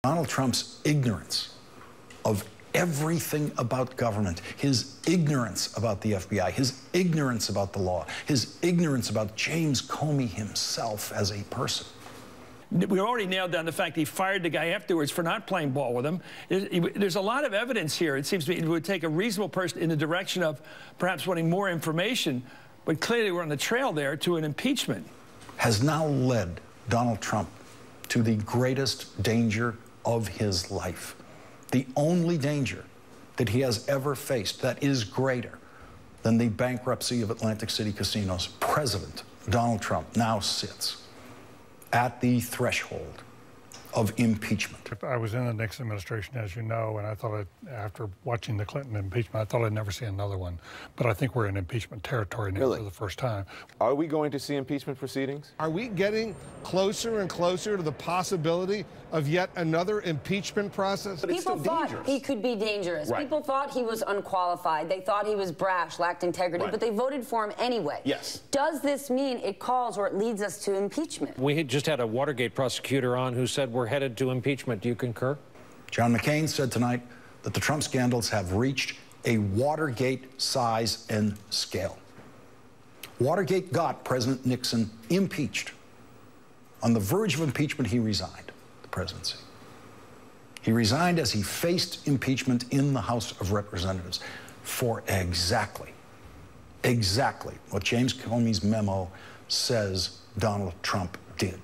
Donald Trump's ignorance of everything about government, his ignorance about the FBI, his ignorance about the law, his ignorance about James Comey himself as a person. We already nailed down the fact he fired the guy afterwards for not playing ball with him. There's a lot of evidence here. It seems to me it would take a reasonable person in the direction of perhaps wanting more information, but clearly we're on the trail there to an impeachment. Has now led Donald Trump to the greatest danger of his life. The only danger that he has ever faced that is greater than the bankruptcy of Atlantic City casinos. President Donald Trump now sits at the threshold of impeachment. I was in the Nixon administration, as you know, and I thought after watching the Clinton impeachment, I thought I'd never see another one. But I think we're in impeachment territory now for the first time. Are we going to see impeachment proceedings? Are we getting closer and closer to the possibility of yet another impeachment process? But people thought he could be dangerous. Right. People thought he was unqualified. They thought he was brash, lacked integrity, but they voted for him anyway. Yes. Does this mean it calls or it leads us to impeachment? We just had a Watergate prosecutor on who said we're headed to impeachment. Do you concur? John McCain said tonight that the Trump scandals have reached a Watergate size and scale. Watergate got President Nixon impeached. On the verge of impeachment, he resigned the presidency. He resigned as he faced impeachment in the House of Representatives for exactly what James Comey's memo says Donald Trump did.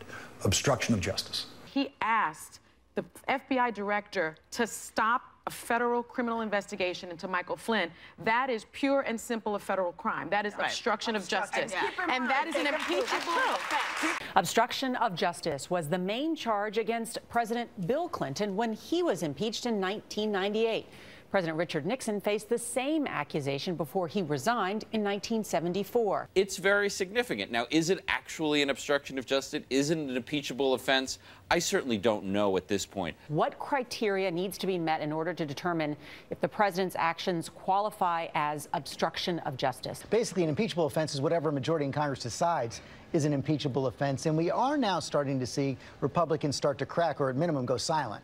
Obstruction of justice. He asked the FBI director to stop a federal criminal investigation into Michael Flynn. That is pure and simple a federal crime. That is obstruction of justice. And that is an impeachable offense. Obstruction of justice was the main charge against President Bill Clinton when he was impeached in 1998. President Richard Nixon faced the same accusation before he resigned in 1974. It's very significant. Now, is it actually an obstruction of justice? Is it an impeachable offense? I certainly don't know at this point. What criteria needs to be met in order to determine if the president's actions qualify as obstruction of justice? Basically, an impeachable offense is whatever a majority in Congress decides is an impeachable offense. And we are now starting to see Republicans start to crack or at minimum go silent.